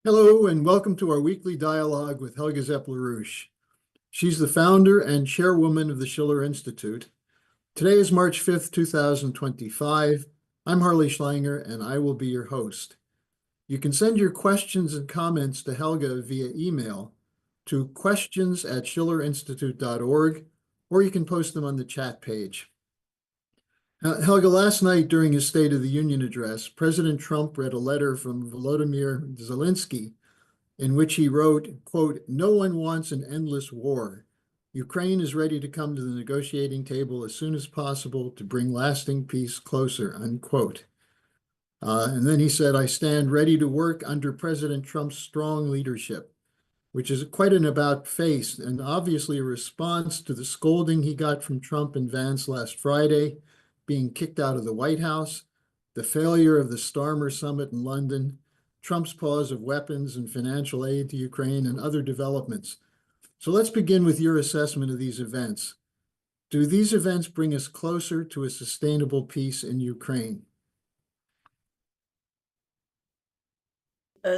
Hello, and welcome to our weekly dialogue with Helga Zepp-LaRouche. She's the founder and chairwoman of the Schiller Institute. Today is March 5th, 2025. I'm Harley Schlanger, and I will be your host. You can send your questions and comments to Helga via email to questions@schillerinstitute.org, or you can post them on the chat page. Helga, last night during his State of the Union address, President Trump read a letter from Volodymyr Zelenskyy in which he wrote, quote, "No one wants an endless war. Ukraine is ready to come to the negotiating table as soon as possible to bring lasting peace closer," unquote. And then he said, "I stand ready to work under President Trump's strong leadership," which is quite an about face and obviously a response to the scolding he got from Trump and Vance last Friday, being kicked out of the White House, the failure of the Starmer Summit in London, Trump's pause of weapons and financial aid to Ukraine, and other developments. So let's begin with your assessment of these events. Do these events bring us closer to a sustainable peace in Ukraine?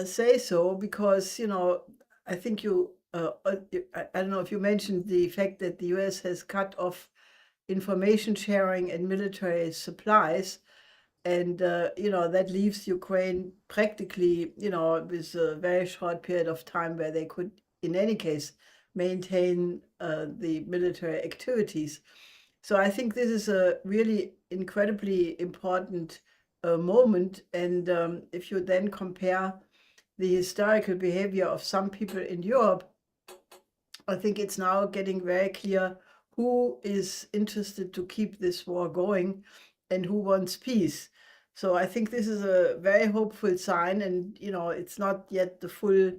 Say so because, I think I don't know if you mentioned the fact that the US has cut off information sharing and military supplies. And, that leaves Ukraine practically, with a very short period of time where they could, in any case, maintain the military activities. So I think this is a really incredibly important moment. And if you then compare the historical behavior of some people in Europe, I think it's now getting very clear who is interested to keep this war going and who wants peace. So I think this is a very hopeful sign, and it's not yet the full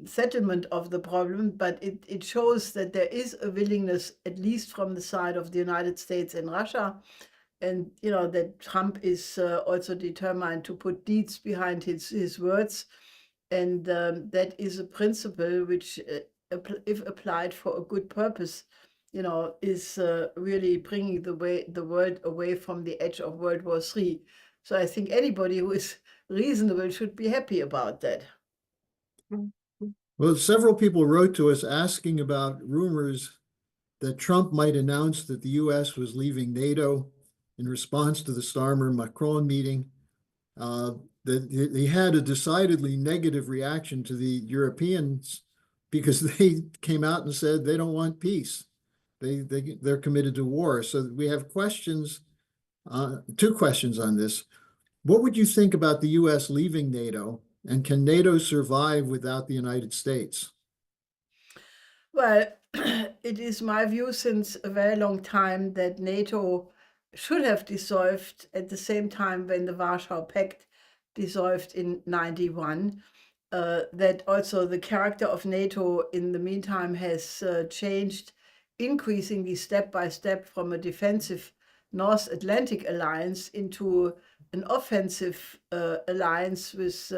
settlement of the problem, but it shows that there is a willingness, at least from the side of the United States and Russia, and that Trump is also determined to put deeds behind his words, and that is a principle which, if applied for a good purpose, is really bringing the world away from the edge of World War III. So I think anybody who is reasonable should be happy about that. Well, several people wrote to us asking about rumors that Trump might announce that the US was leaving NATO in response to the Starmer-Macron meeting. That he had a decidedly negative reaction to the Europeans because they came out and said they don't want peace. They're committed to war. So we have questions, two questions on this. What would you think about the US leaving NATO, and can NATO survive without the United States? Well, it is my view since a very long time that NATO should have dissolved at the same time when the Warsaw Pact dissolved in 91. That also the character of NATO in the meantime has changed increasingly step by step from a defensive North Atlantic alliance into an offensive alliance with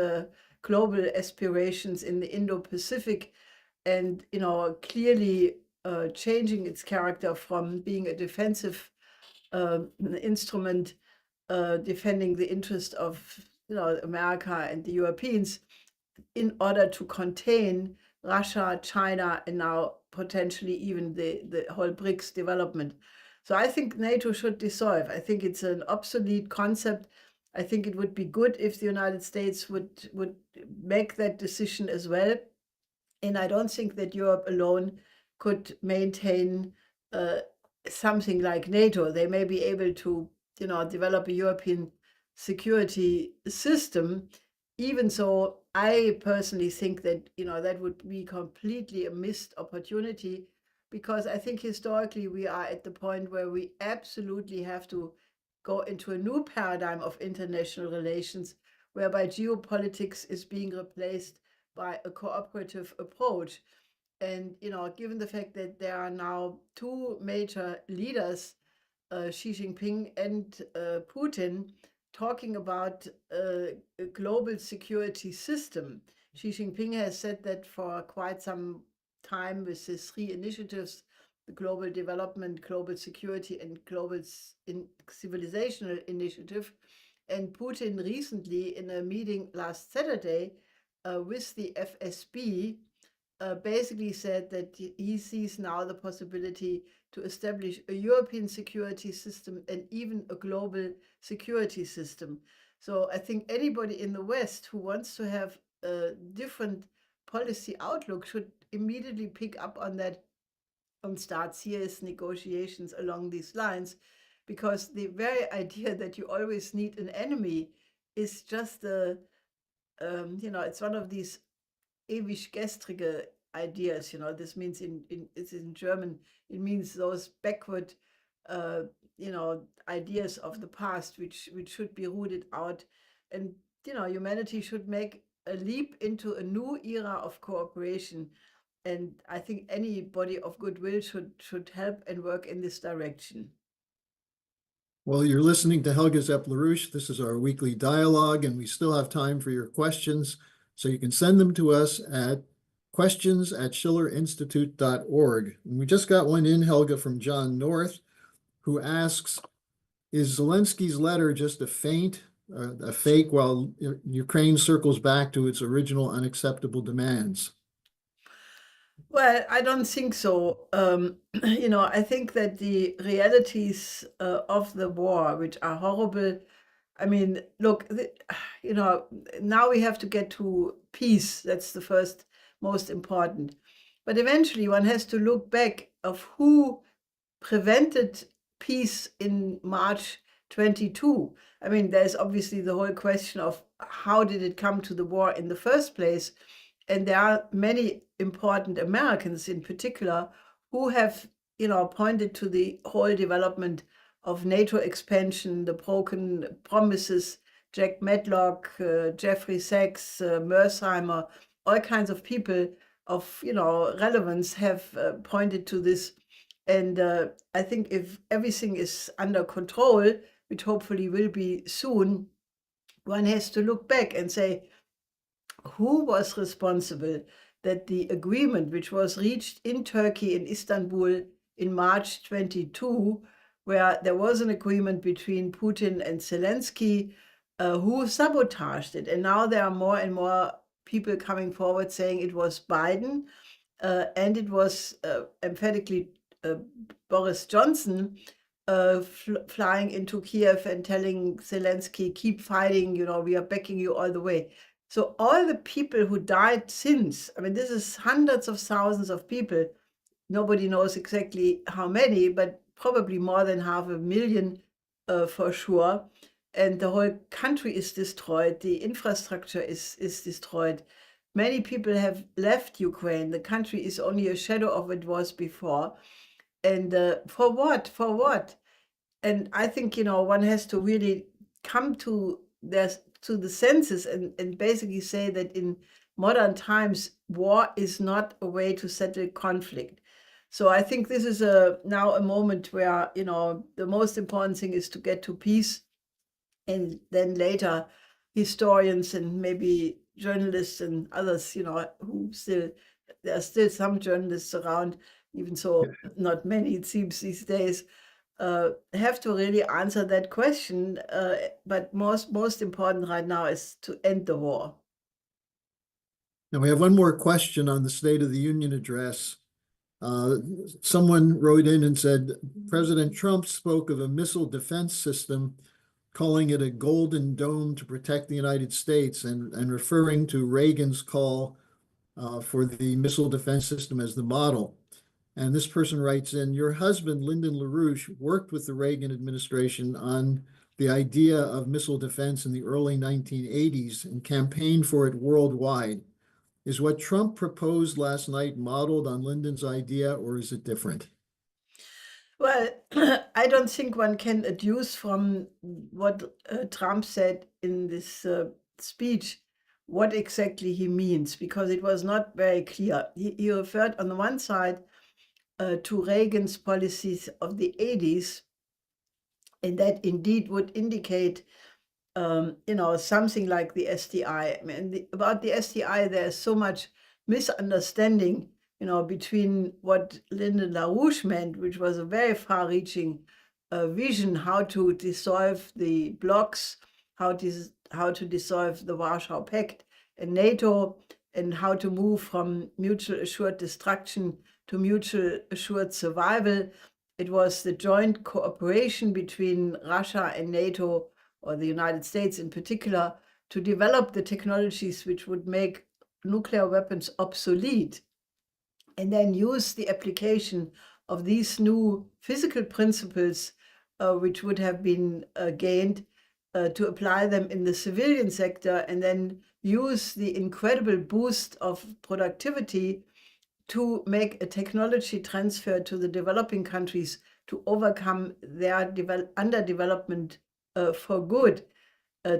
global aspirations in the Indo-Pacific, and clearly changing its character from being a defensive instrument defending the interest of America and the Europeans in order to contain Russia, China, and now potentially even the whole BRICS development. So I think NATO should dissolve. I think it's an obsolete concept. I think it would be good if the United States would make that decision as well. And I don't think that Europe alone could maintain something like NATO. They may be able to, develop a European security system. Even so, I personally think that, that would be completely a missed opportunity, because I think historically we are at the point where we absolutely have to go into a new paradigm of international relations, whereby geopolitics is being replaced by a cooperative approach. And, given the fact that there are now two major leaders, Xi Jinping and Putin, talking about a global security system. Xi Jinping has said that for quite some time with his three initiatives, the Global Development, Global Security, and Global Civilizational Initiative. And Putin recently, in a meeting last Saturday, with the FSB, basically said that he sees now the possibility to establish a European security system and even a global security system. So I think anybody in the West who wants to have a different policy outlook should immediately pick up on that and start serious negotiations along these lines, because the very idea that you always need an enemy is just it's one of these ewig gestrige ideas. This means it's in German, it means those backward ideas of the past, which should be rooted out. And humanity should make a leap into a new era of cooperation. And I think anybody of goodwill should help and work in this direction. Well, you're listening to Helga Zepp-LaRouche. This is our weekly dialogue, and we still have time for your questions. So you can send them to us at questions@schillerinstitute.org. And we just got one in, Helga, from John North, who asks, is Zelensky's letter just a fake while Ukraine circles back to its original unacceptable demands? Well, I don't think so. I think that the realities of the war, which are horrible, I mean, look, now we have to get to peace. That's the first, most important. But eventually one has to look back of who prevented peace in March 22. I mean, there's obviously the whole question of how did it come to the war in the first place? And there are many important Americans in particular who have, pointed to the whole development of NATO expansion, the broken promises, Jack Matlock, Jeffrey Sachs, Mersheimer, all kinds of people of, relevance have pointed to this. And I think if everything is under control, which hopefully will be soon, one has to look back and say, who was responsible that the agreement which was reached in Turkey, in Istanbul, in March 22, where there was an agreement between Putin and Zelenskyy, who sabotaged it? And now there are more and more people coming forward saying it was Biden, and it was emphatically Boris Johnson flying into Kiev and telling Zelenskyy, keep fighting, we are backing you all the way. So all the people who died since, I mean, this is hundreds of thousands of people. Nobody knows exactly how many, but probably more than 500,000 for sure. And the whole country is destroyed. The infrastructure is destroyed. Many people have left Ukraine. The country is only a shadow of what it was before. And for what? For what? And I think, one has to really come to the senses and basically say that in modern times, war is not a way to settle conflict. So I think this is now a moment where, the most important thing is to get to peace. And then later, historians and maybe journalists and others, there are still some journalists around, even so not many, it seems these days, have to really answer that question. But most important right now is to end the war. Now we have one more question on the State of the Union address. Someone wrote in and said, President Trump spoke of a missile defense system, calling it a golden dome to protect the United States, and referring to Reagan's call for the missile defense system as the model. And this person writes in, your husband, Lyndon LaRouche, worked with the Reagan administration on the idea of missile defense in the early 1980s and campaigned for it worldwide. Is what Trump proposed last night modeled on Lyndon's idea, or is it different? Well, I don't think one can deduce from what Trump said in this speech what exactly he means, because it was not very clear. He referred on the one side to Reagan's policies of the 80s, and that indeed would indicate something like the SDI. I mean, about the SDI, there's so much misunderstanding, between what Lyndon LaRouche meant, which was a very far-reaching vision, how to dissolve the blocs, how to dissolve the Warsaw Pact, and NATO, and how to move from mutual assured destruction to mutual assured survival. It was the joint cooperation between Russia and NATO, or the United States in particular, to develop the technologies which would make nuclear weapons obsolete, and then use the application of these new physical principles, which would have been gained, to apply them in the civilian sector, and then use the incredible boost of productivity to make a technology transfer to the developing countries to overcome their underdevelopment for good,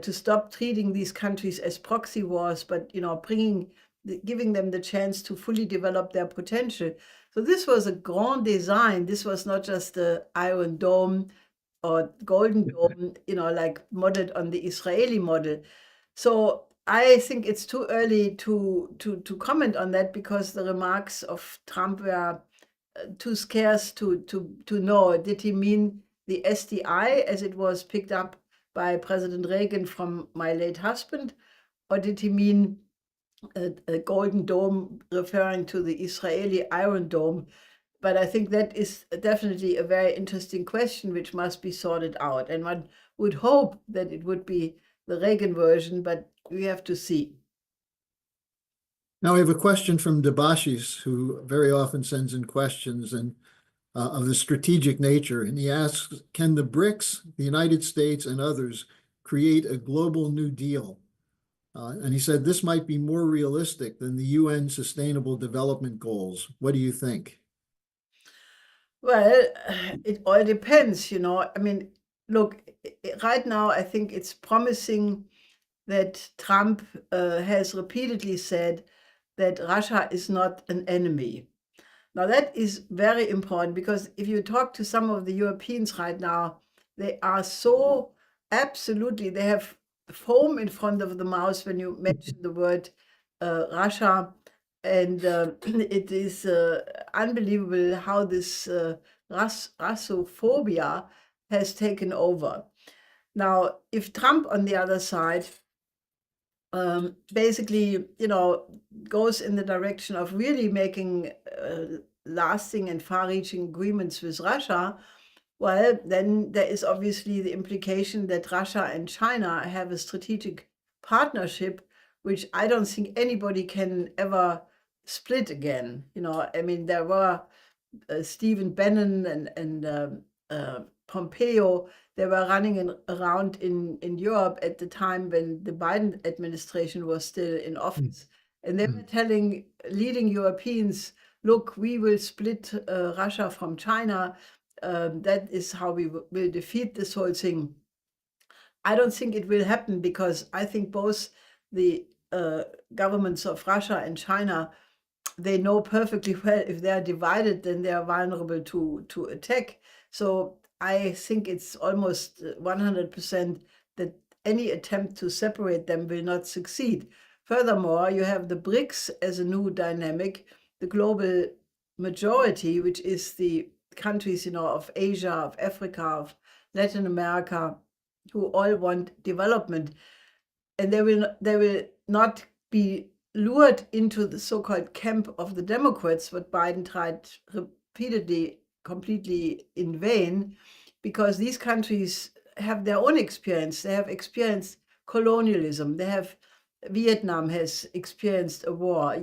to stop treating these countries as proxy wars, but giving them the chance to fully develop their potential. So this was a grand design. This was not just the Iron Dome or Golden Dome, like modeled on the Israeli model. So I think it's too early to comment on that, because the remarks of Trump were too scarce to know. Did he mean the SDI as it was picked up by President Reagan from my late husband, or did he mean a Golden Dome referring to the Israeli Iron Dome? But I think that is definitely a very interesting question which must be sorted out. And one would hope that it would be the Reagan version, but we have to see. Now we have a question from Debashis, who very often sends in questions and of the strategic nature. And he asks, can the BRICS, the United States, and others create a global New Deal? And he said this might be more realistic than the UN Sustainable Development Goals. What do you think? Well, it all depends, I mean, look, right now, I think it's promising that Trump has repeatedly said that Russia is not an enemy. Now, that is very important, because if you talk to some of the Europeans right now, they are so absolutely, they have foam in front of the mouth when you mention the word Russia. And it is unbelievable how this Russophobia has taken over. Now, if Trump, on the other side, basically, goes in the direction of really making lasting and far-reaching agreements with Russia, well, then there is obviously the implication that Russia and China have a strategic partnership, which I don't think anybody can ever split again. I mean, there were Stephen Bannon and Pompeo. They were running around in Europe at the time when the Biden administration was still in office. And they were telling leading Europeans, look, we will split Russia from China. That is how we will defeat this whole thing. I don't think it will happen, because I think both the governments of Russia and China, they know perfectly well if they are divided, then they are vulnerable to attack. So I think it's almost 100% that any attempt to separate them will not succeed. Furthermore, you have the BRICS as a new dynamic, the global majority, which is the countries, of Asia, of Africa, of Latin America, who all want development. And they will not be lured into the so-called camp of the Democrats, what Biden tried repeatedly, completely in vain, because these countries have their own experience. They have experienced colonialism. Vietnam has experienced a war.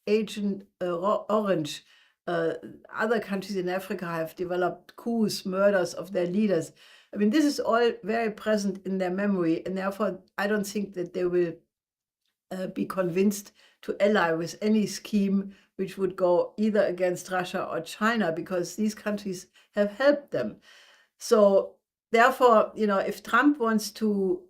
Agent Orange, other countries in Africa have developed coups, murders of their leaders. I mean, this is all very present in their memory, and therefore I don't think that they will be convinced to ally with any scheme which would go either against Russia or China, because these countries have helped them. So therefore, if Trump wants to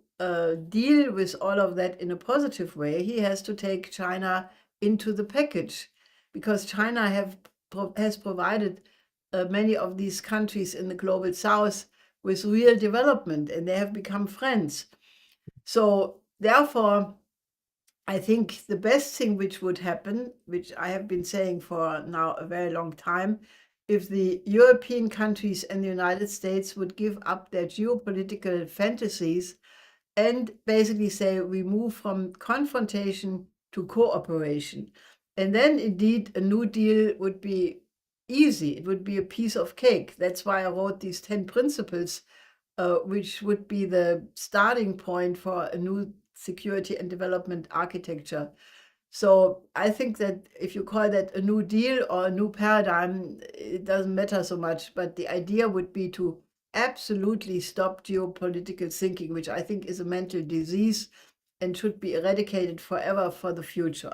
deal with all of that in a positive way, he has to take China into the package, because China has provided many of these countries in the global south with real development, and they have become friends. So therefore, I think the best thing which would happen, which I have been saying for now a very long time, if the European countries and the United States would give up their geopolitical fantasies and basically say we move from confrontation to cooperation. And then indeed a New Deal would be easy. It would be a piece of cake. That's why I wrote these 10 principles, which would be the starting point for a new security and development architecture. So I think that if you call that a new deal or a new paradigm, it doesn't matter so much. But the idea would be to absolutely stop geopolitical thinking, which I think is a mental disease and should be eradicated forever for the future.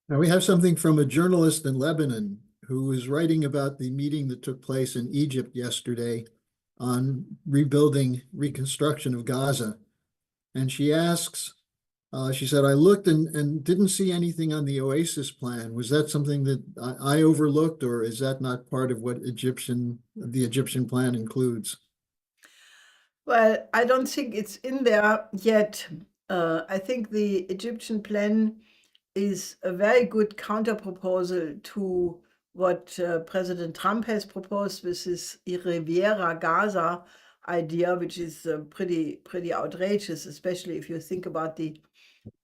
Now we have something from a journalist in Lebanon who was writing about the meeting that took place in Egypt yesterday on rebuilding, reconstruction of Gaza. And she asks, she said, I looked and didn't see anything on the Oasis plan. Was that something that I overlooked, or is that not part of what the Egyptian plan includes? Well, I don't think it's in there yet. I think the Egyptian plan is a very good counterproposal to what President Trump has proposed with his Riviera Gaza idea, which is pretty outrageous, especially if you think about the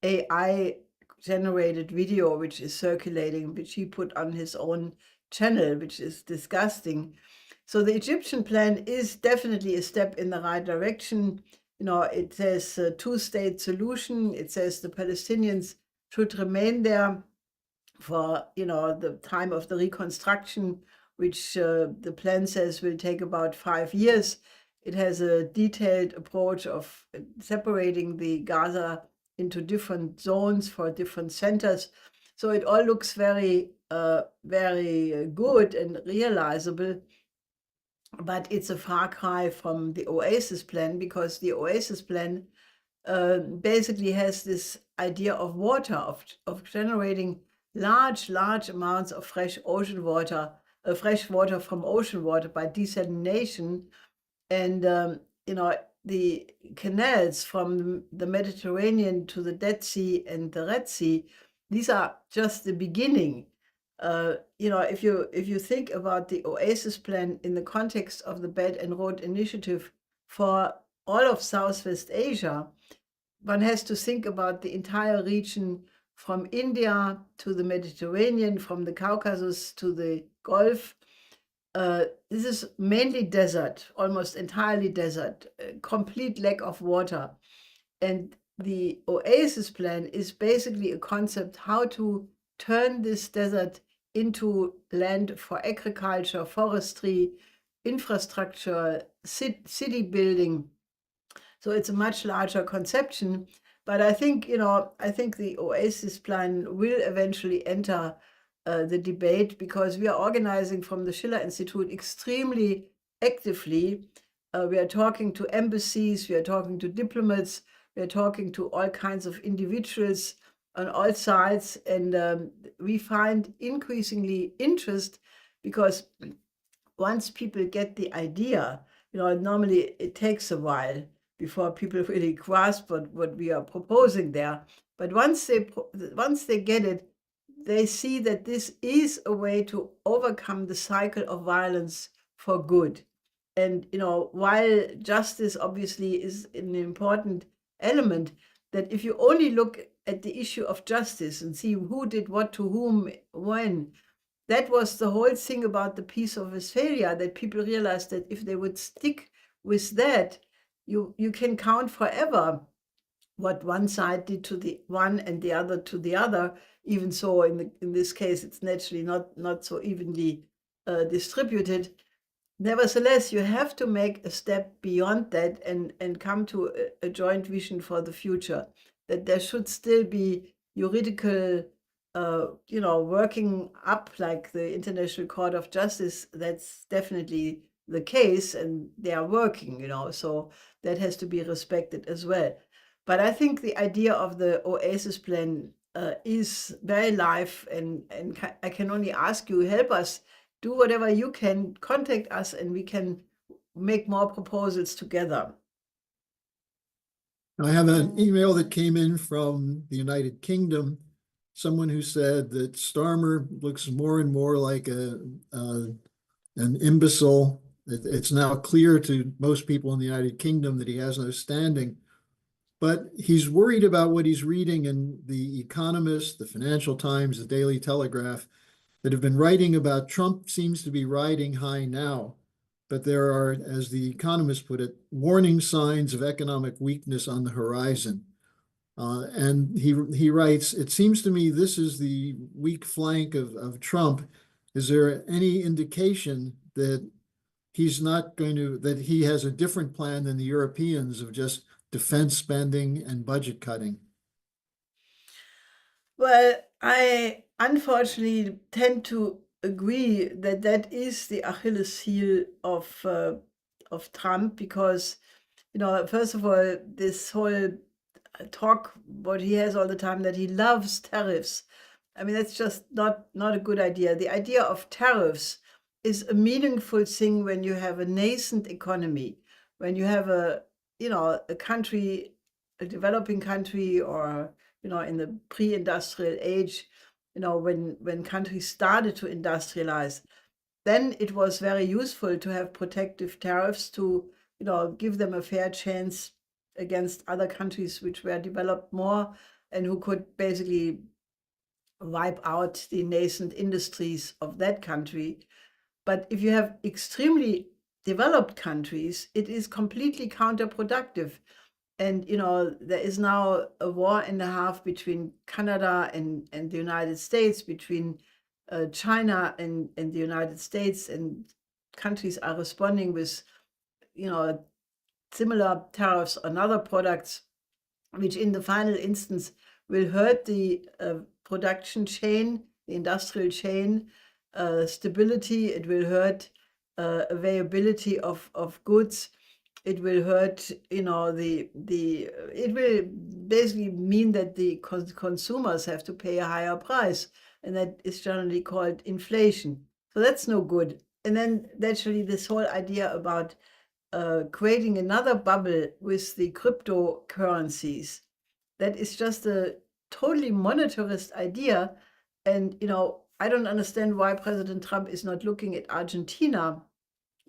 AI generated video which is circulating, which he put on his own channel, which is disgusting. So the Egyptian plan is definitely a step in the right direction. You know, it says a two-state solution. It says the Palestinians should remain there for, you know, the time of the reconstruction, which the plan says will take about 5 years. It has a detailed approach of separating the Gaza into different zones for different centers. So it all looks very, very good and realizable. But it's a far cry from the Oasis plan, because the Oasis plan basically has this idea of water, of generating large amounts of fresh ocean water, fresh water from ocean water by desalination. And, you know, the canals from the Mediterranean to the Dead Sea and the Red Sea, these are just the beginning. You know, if you think about the Oasis plan in the context of the Belt and Road Initiative for all of Southwest Asia, one has to think about the entire region from India to the Mediterranean, from the Caucasus to the Gulf. This is mainly desert, almost entirely desert, complete lack of water. And the Oasis plan is basically a concept how to turn this desert into land for agriculture, forestry, infrastructure, city building. So it's a much larger conception. But I think, you know, I think the Oasis plan will eventually enter the debate, because we are organizing from the Schiller Institute extremely actively. We are talking to embassies, we are talking to diplomats, we are talking to all kinds of individuals on all sides, and we find increasingly interest, because once people get the idea, you know, normally it takes a while before people really grasp what we are proposing there. But once they get it, they see that this is a way to overcome the cycle of violence for good. And, you know, while justice obviously is an important element, that if you only look at the issue of justice and see who did what to whom, when, that was the whole thing about the Peace of Westphalia, that people realized that if they would stick with that, you can count forever what one side did to the one and the other to the other. Even so, in this case, it's naturally not so evenly distributed. Nevertheless, you have to make a step beyond that and come to a joint vision for the future, that there should still be juridical, you know, working up, like the International Court of Justice. That's definitely the case, and they are working, you know, so that has to be respected as well. But I think the idea of the Oasis plan is very live, and I can only ask you, help us, do whatever you can, contact us, and we can make more proposals together. I have an email that came in from the United Kingdom, someone who said that Starmer looks more and more like an imbecile It's now clear to most people in the United Kingdom that he has no standing. But he's worried about what he's reading in The Economist, the Financial Times, the Daily Telegraph, that have been writing about Trump seems to be riding high now. But there are, as The Economist put it, warning signs of economic weakness on the horizon. And he writes, it seems to me this is the weak flank of Trump. Is there any indication that that he has a different plan than the Europeans of just defense spending and budget cutting? Well, I unfortunately tend to agree that that is the Achilles heel of Trump, because, first of all, this whole talk, what he has all the time, that he loves tariffs. I mean, that's just not a good idea. The idea of tariffs is a meaningful thing when you have a nascent economy, when you have a country, a developing country, or in the pre-industrial age, when countries started to industrialize, then it was very useful to have protective tariffs to, give them a fair chance against other countries which were developed more and who could basically wipe out the nascent industries of that country. But if you have extremely developed countries, it is completely counterproductive. And there is now a war and a half between Canada and the United States, between China and the United States, and countries are responding with similar tariffs on other products, which in the final instance will hurt the production chain, the industrial chain stability. It will hurt availability of goods. It will hurt, it will basically mean that the consumers have to pay a higher price, and that is generally called inflation. So that's no good. And then naturally, this whole idea about creating another bubble with the cryptocurrencies, that is just a totally monetarist idea. And, I don't understand why President Trump is not looking at Argentina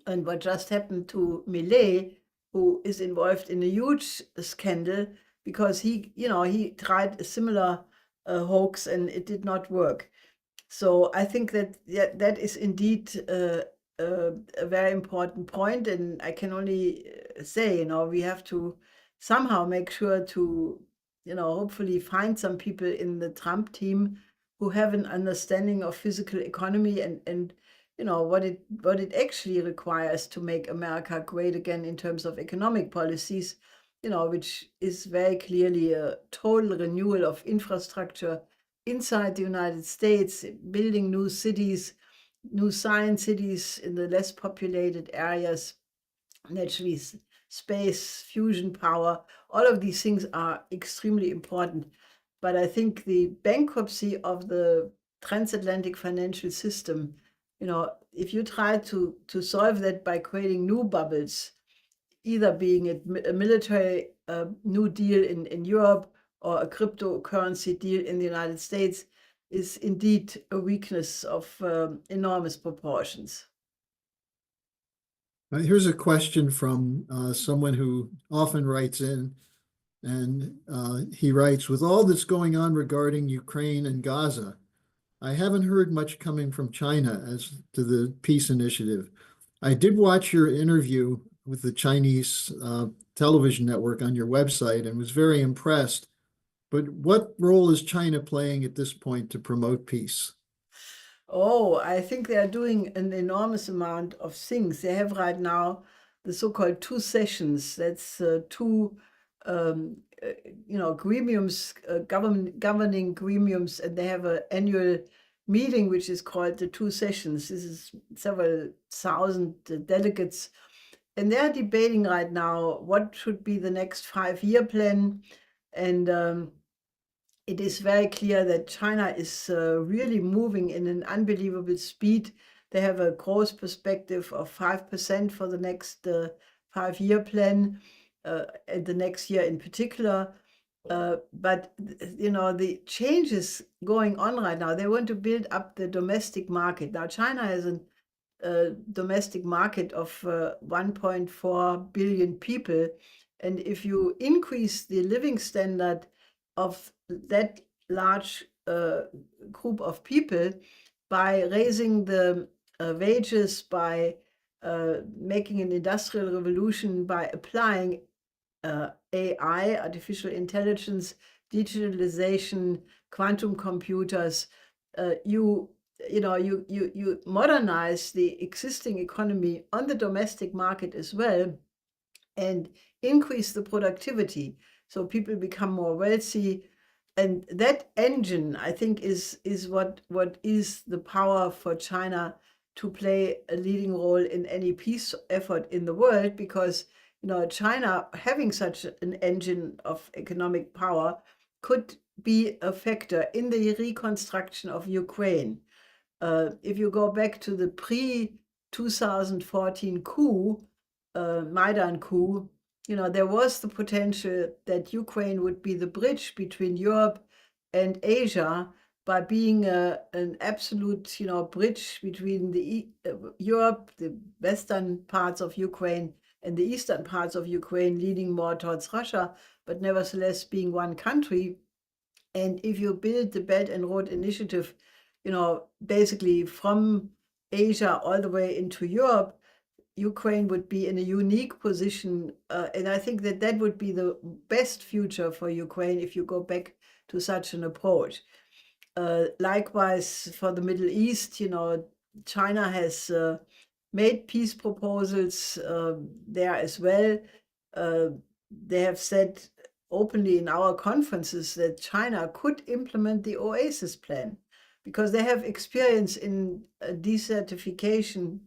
and what just happened to Milei, who is involved in a huge scandal because he tried a similar hoax and it did not work. So I think that that is indeed a very important point, and I can only say, we have to somehow make sure to, hopefully find some people in the Trump team who have an understanding of physical economy and what it actually requires to make America great again in terms of economic policies, which is very clearly a total renewal of infrastructure inside the United States, building new cities, new science cities in the less populated areas, naturally space, fusion power. All of these things are extremely important. But I think the bankruptcy of the transatlantic financial system, if you try to solve that by creating new bubbles, either being a military new deal in Europe or a cryptocurrency deal in the United States, is indeed a weakness of enormous proportions. Here's a question from someone who often writes in, and he writes, with all that's going on regarding Ukraine and Gaza, I haven't heard much coming from China as to the peace initiative. I did watch your interview with the Chinese television network on your website and was very impressed. But what role is China playing at this point to promote peace? Oh, I think they are doing an enormous amount of things. They have right now the so-called two sessions. That's two, gremiums, governing gremiums, and they have an annual meeting which is called the two sessions. This is several thousand delegates, and they are debating right now what should be the next 5-year plan. And it is very clear that China is really moving in an unbelievable speed. They have a growth perspective of 5% for the next 5-year plan, and the next year in particular. But the changes going on right now, they want to build up the domestic market. Now, China has domestic market of 1.4 billion people. And if you increase the living standard of that large group of people by raising the wages, by making an industrial revolution, by applying AI, artificial intelligence, digitalization, quantum computers, you modernize the existing economy on the domestic market as well, and increase the productivity, so people become more wealthy. And that engine, I think, is what is the power for China to play a leading role in any peace effort in the world, because China having such an engine of economic power could be a factor in the reconstruction of Ukraine. If you go back to the pre-2014 coup, Maidan coup, there was the potential that Ukraine would be the bridge between Europe and Asia by being an absolute, bridge between the Europe, the western parts of Ukraine, and the eastern parts of Ukraine, leading more towards Russia, but nevertheless being one country. And if you build the Belt and Road Initiative, basically from Asia all the way into Europe, Ukraine would be in a unique position. And I think that would be the best future for Ukraine if you go back to such an approach. Likewise, for the Middle East, China has made peace proposals there as well. They have said openly in our conferences that China could implement the Oasis plan, because they have experience in desertification,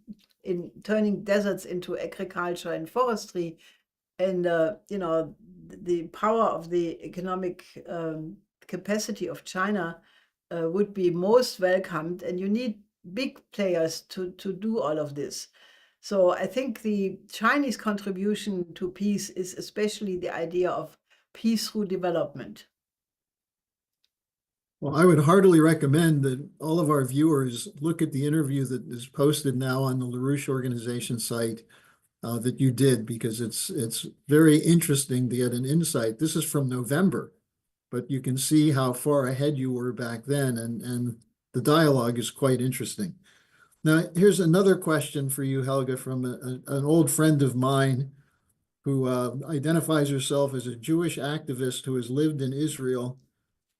in turning deserts into agriculture and forestry. And the power of the economic capacity of China would be most welcomed, and you need big players to do all of this. So I think the Chinese contribution to peace is especially the idea of peace through development. Well, I would heartily recommend that all of our viewers look at the interview that is posted now on the LaRouche organization site that you did, because it's very interesting to get an insight. This is from November, but you can see how far ahead you were back then, and the dialogue is quite interesting. Now, here's another question for you, Helga, from an old friend of mine who identifies herself as a Jewish activist who has lived in Israel.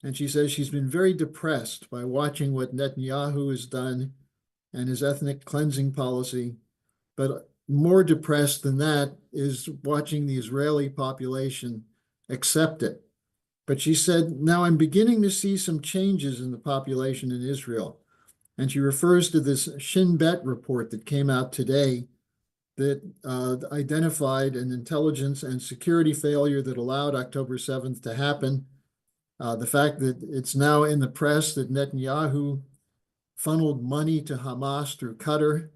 And she says she's been very depressed by watching what Netanyahu has done and his ethnic cleansing policy. But more depressed than that is watching the Israeli population accept it. But she said, now I'm beginning to see some changes in the population in Israel. And she refers to this Shin Bet report that came out today that identified an intelligence and security failure that allowed October 7th to happen. The fact that it's now in the press that Netanyahu funneled money to Hamas through Qatar.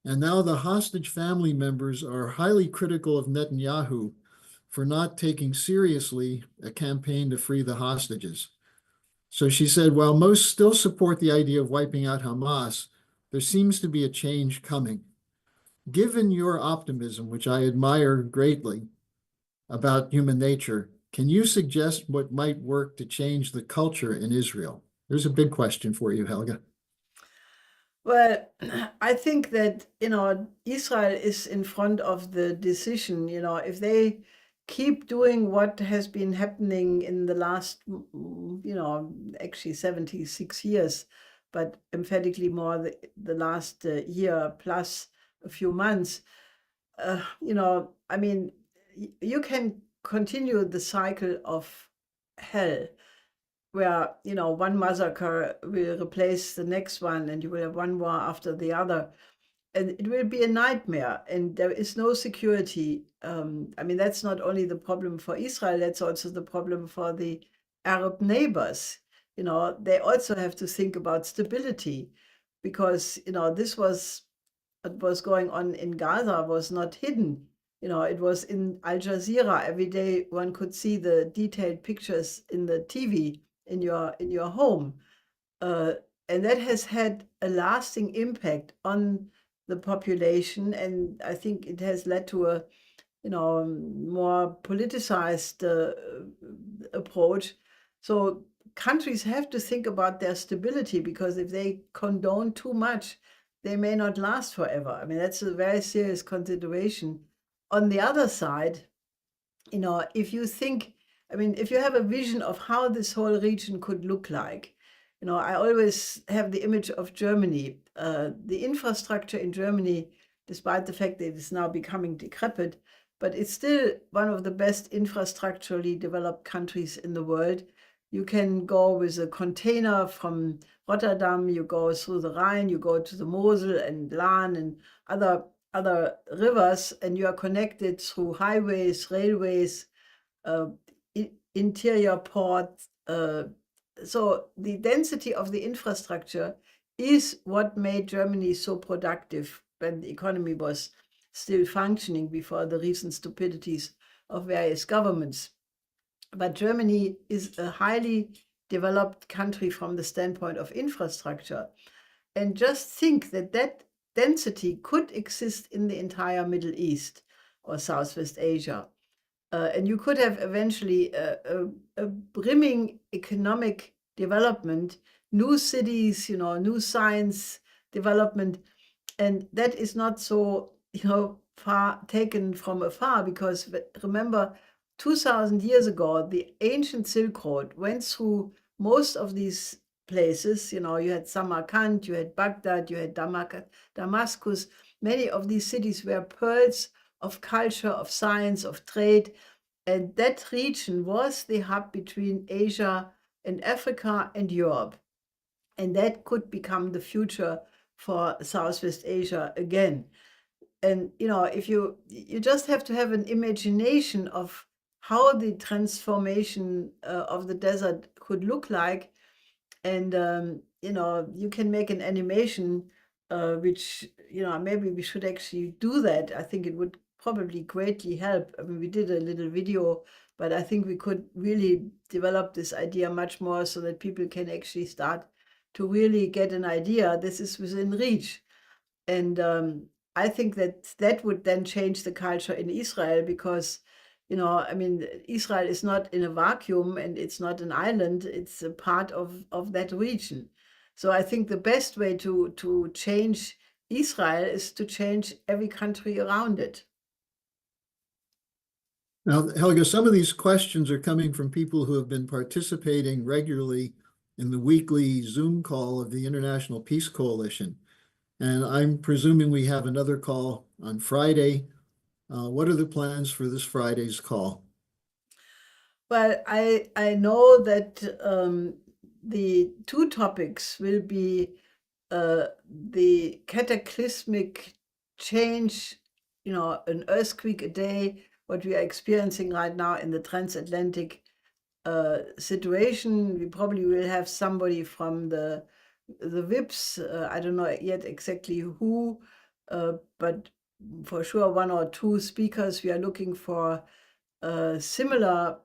And now the hostage family members are highly critical of Netanyahu for not taking seriously a campaign to free the hostages. So she said, while most still support the idea of wiping out Hamas, there seems to be a change coming. Given your optimism, which I admire greatly, about human nature, can you suggest what might work to change the culture in Israel? There's a big question for you, Helga. Well, I think that, Israel is in front of the decision. If they keep doing what has been happening in the last, actually 76 years, but emphatically more the last year plus a few months, you can continue the cycle of hell, where one massacre will replace the next one, and you will have one war after the other, and it will be a nightmare, and there is no security. That's not only the problem for Israel, that's also the problem for the Arab neighbors. They also have to think about stability, because this was what was going on in Gaza was not hidden. It was in Al Jazeera every day. One could see the detailed pictures in the TV in your home, and that has had a lasting impact on the population, and I think it has led to a more politicized approach. So countries have to think about their stability, because if they condone too much, they may not last forever. I mean, that's a very serious consideration. On the other side, if you think, I mean, if you have a vision of how this whole region could look like, I always have the image of Germany. The infrastructure in Germany, despite the fact that it's now becoming decrepit, but it's still one of the best infrastructurally developed countries in the world. You can go with a container from Rotterdam, you go through the Rhine, you go to the Mosel and Lahn and other rivers, and you are connected through highways, railways, interior ports. So the density of the infrastructure is what made Germany so productive when the economy was still functioning before the recent stupidities of various governments. But Germany is a highly developed country from the standpoint of infrastructure. And just think that density could exist in the entire Middle East or Southwest Asia. And you could have eventually a brimming economic development, new cities, new science development. And that is not so, far taken from afar, because remember, 2000 years ago, the ancient Silk Road went through most of these places. You had Samarkand, you had Baghdad, you had Damascus. Many of these cities were pearls of culture, of science, of trade. And that region was the hub between Asia and Africa and Europe. And that could become the future for Southwest Asia again. And, if you just have to have an imagination of how the transformation of the desert could look like. And, you can make an animation, which, maybe we should actually do that. I think it would probably greatly help. I mean, we did a little video, but I think we could really develop this idea much more so that people can actually start to really get an idea. This is within reach. And I think that would then change the culture in Israel, because, I mean, Israel is not in a vacuum and it's not an island, it's a part of that region. So I think the best way to change Israel is to change every country around it. Now, Helga, some of these questions are coming from people who have been participating regularly in the weekly Zoom call of the International Peace Coalition. And I'm presuming we have another call on Friday. What are the plans for this Friday's call? Well, I know that the two topics will be the cataclysmic change, an earthquake a day, what we are experiencing right now in the transatlantic situation. We probably will have somebody from the VIPs. I don't know yet exactly who, but for sure one or two speakers. We are looking for similar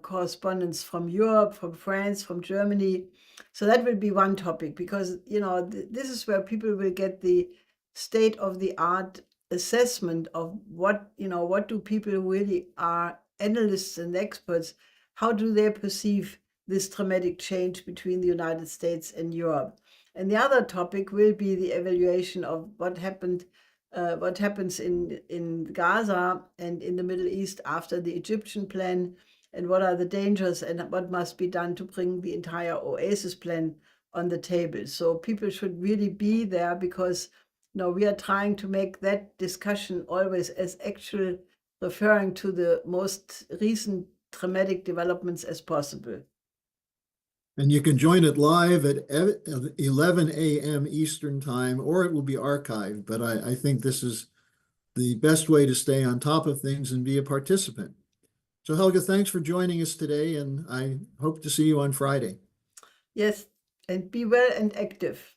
correspondence from Europe, from France, from Germany. So that will be one topic, because this is where people will get the state-of-the-art assessment of what do people who really are analysts and experts, how do they perceive this dramatic change between the United States and Europe. And the other topic will be the evaluation of what happens in Gaza and in the Middle East after the Egyptian plan, and what are the dangers and what must be done to bring the entire Oasis plan on the table. So people should really be there, because we are trying to make that discussion always as actual, referring to the most recent dramatic developments as possible. And you can join it live at 11 a.m. Eastern Time, or it will be archived. But I think this is the best way to stay on top of things and be a participant. So Helga, thanks for joining us today, and I hope to see you on Friday. Yes, and be well and active.